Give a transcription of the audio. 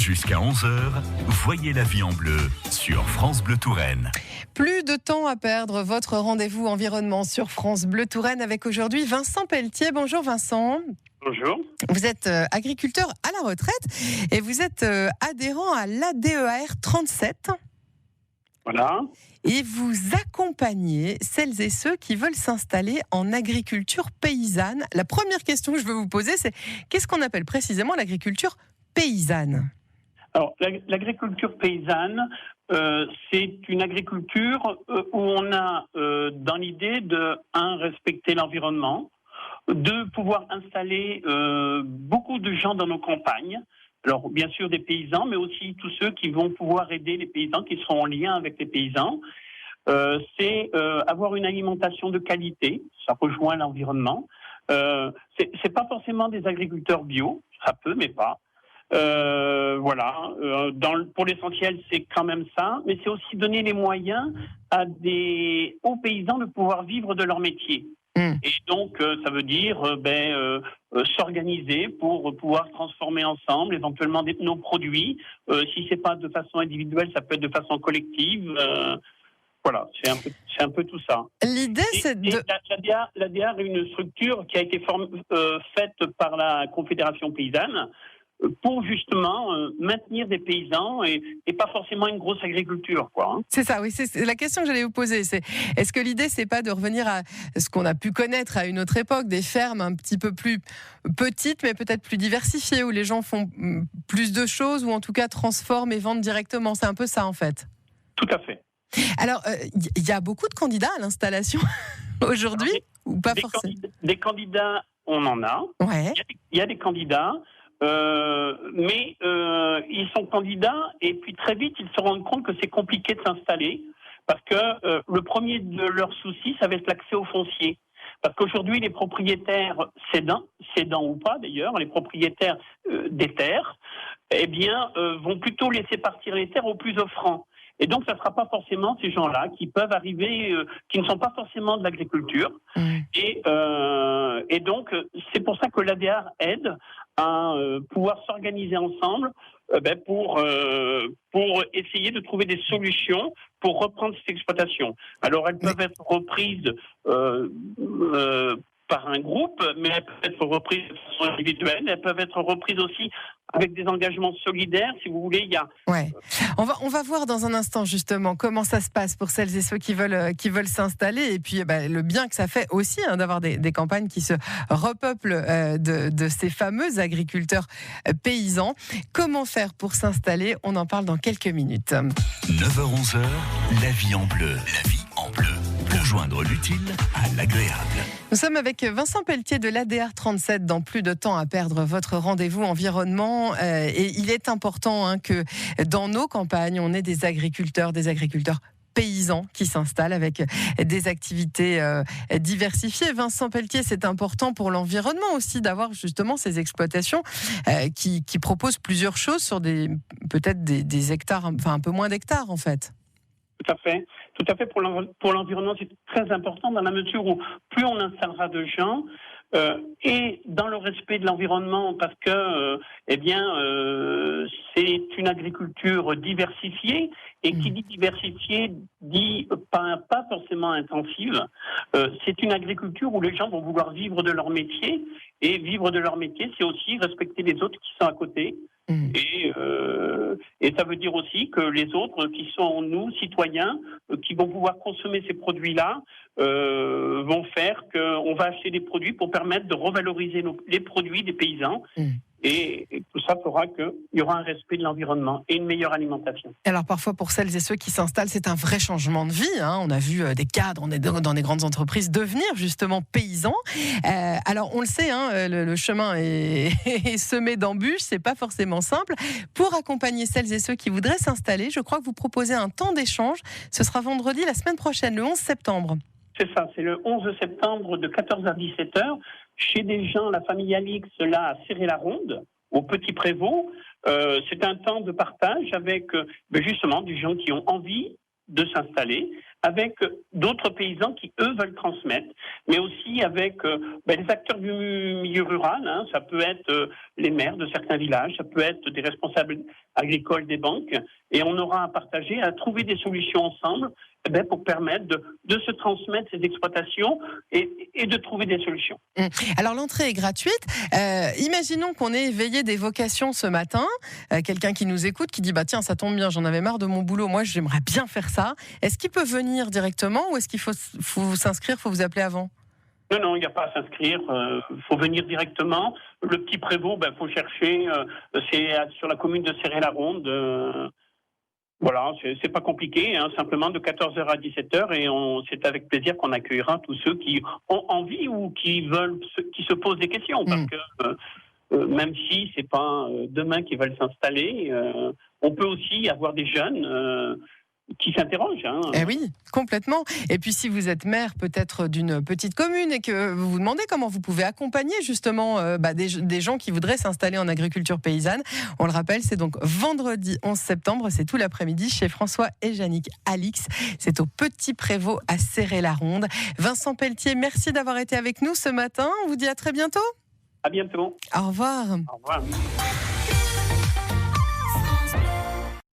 Jusqu'à 11h, voyez la vie en bleu sur France Bleu Touraine. Plus de temps à perdre, votre rendez-vous environnement sur France Bleu Touraine avec aujourd'hui Vincent Pelletier. Bonjour Vincent. Bonjour. Vous êtes agriculteur à la retraite et vous êtes adhérent à l'ADEAR 37. Voilà. Et vous accompagnez celles et ceux qui veulent s'installer en agriculture paysanne. La première question que je veux vous poser, c'est qu'est-ce qu'on appelle précisément l'agriculture paysanne ? Alors, l'agriculture paysanne, c'est une agriculture où on a dans l'idée de, respecter l'environnement, de pouvoir installer beaucoup de gens dans nos campagnes. Alors, bien sûr, des paysans, mais aussi tous ceux qui vont pouvoir aider les paysans, qui seront en lien avec les paysans. C'est avoir une alimentation de qualité, ça rejoint l'environnement. C'est pas forcément des agriculteurs bio, ça peut, mais pas. Voilà. Pour l'essentiel, c'est quand même ça, mais c'est aussi donner les moyens aux paysans de pouvoir vivre de leur métier. Et donc, ça veut dire s'organiser pour pouvoir transformer ensemble, éventuellement nos produits. Si c'est pas de façon individuelle, ça peut être de façon collective. Voilà, c'est un peu tout ça. L'idée, c'est de... L'ADEAR est une structure qui a été faite par la Confédération paysanne pour justement maintenir des paysans et pas forcément une grosse agriculture, quoi. Hein. C'est ça, oui, c'est la question que j'allais vous poser. Est-ce que l'idée, c'est pas de revenir à ce qu'on a pu connaître à une autre époque, des fermes un petit peu plus petites, mais peut-être plus diversifiées, où les gens font plus de choses, ou en tout cas transforment et vendent directement. C'est un peu ça, en fait. Tout à fait. Alors, il y a beaucoup de candidats à l'installation aujourd'hui, ou pas forcément ? Des candidats, on en a. Ouais. Il y a des candidats. Mais ils sont candidats et puis très vite ils se rendent compte que c'est compliqué de s'installer parce que le premier de leurs soucis, ça va être l'accès au foncier. Parce qu'aujourd'hui, les propriétaires cédants ou pas d'ailleurs, les propriétaires des terres, vont plutôt laisser partir les terres aux plus offrants. Et donc, ça ne sera pas forcément ces gens-là qui peuvent arriver, qui ne sont pas forcément de l'agriculture. Et donc, c'est pour ça que l'ADEAR aide à pouvoir s'organiser ensemble pour essayer de trouver des solutions pour reprendre cette exploitation. Alors, elles peuvent être reprises par un groupe, mais elles peuvent être reprises de façon individuelle. Elles peuvent être reprises aussi avec des engagements solidaires, si vous voulez. Ouais. On va voir dans un instant justement comment ça se passe pour celles et ceux qui veulent s'installer, et puis le bien que ça fait aussi d'avoir des campagnes qui se repeuplent de ces fameux agriculteurs paysans. Comment faire pour s'installer ? On en parle dans quelques minutes. 9h-11h, la vie en bleu. La vie en bleu. Pour joindre l'utile à l'agréable. Nous sommes avec Vincent Pelletier de l'ADEAR 37 dans Plus de temps à perdre, votre rendez-vous environnement. Et il est important que dans nos campagnes, on ait des agriculteurs paysans qui s'installent avec des activités diversifiées. Vincent Pelletier, c'est important pour l'environnement aussi d'avoir justement ces exploitations qui proposent plusieurs choses sur peut-être des hectares, enfin un peu moins d'hectares en fait. Tout à fait. Pour l'environnement, c'est très important dans la mesure où plus on installera de gens et dans le respect de l'environnement, parce que c'est une agriculture diversifiée, et qui dit diversifiée dit pas forcément intensive. C'est une agriculture où les gens vont vouloir vivre de leur métier, et vivre de leur métier, c'est aussi respecter les autres qui sont à côté. Et ça veut dire aussi que les autres qui sont nous, citoyens, qui vont pouvoir consommer ces produits-là, vont faire qu'on va acheter des produits pour permettre de revaloriser les produits des paysans. Et tout ça fera qu'il y aura un respect de l'environnement et une meilleure alimentation. Alors parfois, pour celles et ceux qui s'installent, c'est un vrai changement de vie. On a vu des cadres, on est dans des grandes entreprises devenir justement paysans. Alors on le sait, le chemin est semé d'embûches, c'est pas forcément simple. Pour accompagner celles et ceux qui voudraient s'installer, je crois que vous proposez un temps d'échange. Ce sera vendredi, la semaine prochaine, le 11 septembre. C'est ça, c'est le 11 septembre de 14h à 17h. Chez des gens, la famille Alix, là, à Serré-la-Ronde, au Petit Prévost. C'est un temps de partage avec justement des gens qui ont envie de s'installer, avec d'autres paysans qui, eux, veulent transmettre, mais aussi avec les acteurs du milieu rural. Ça peut être les maires de certains villages, ça peut être des responsables agricoles des banques, et on aura à partager, à trouver des solutions ensemble pour permettre de se transmettre ces exploitations et de trouver des solutions. Alors l'entrée est gratuite. Imaginons qu'on ait éveillé des vocations ce matin. Quelqu'un qui nous écoute, qui dit tiens, ça tombe bien, j'en avais marre de mon boulot, moi j'aimerais bien faire ça. Est-ce qu'il peut venir directement ou est-ce qu'il faut s'inscrire, faut vous appeler avant ? Non, il n'y a pas à s'inscrire. Faut venir directement. Le petit prévôt, faut chercher. C'est sur la commune de Céret-la-Ronde. Voilà, c'est pas compliqué, simplement de 14h à 17h, et c'est avec plaisir qu'on accueillera tous ceux qui ont envie ou qui se posent des questions, parce que même si c'est pas demain qu'ils veulent s'installer, on peut aussi avoir des jeunes qui s'interrogent. Eh oui, complètement. Et puis si vous êtes maire peut-être d'une petite commune et que vous vous demandez comment vous pouvez accompagner justement des gens qui voudraient s'installer en agriculture paysanne, on le rappelle, c'est donc vendredi 11 septembre, c'est tout l'après-midi chez François et Yannick Alix. C'est au Petit Prévôt à Céret-la-Ronde. Vincent Pelletier, merci d'avoir été avec nous ce matin. On vous dit à très bientôt. À bientôt. Au revoir. Au revoir.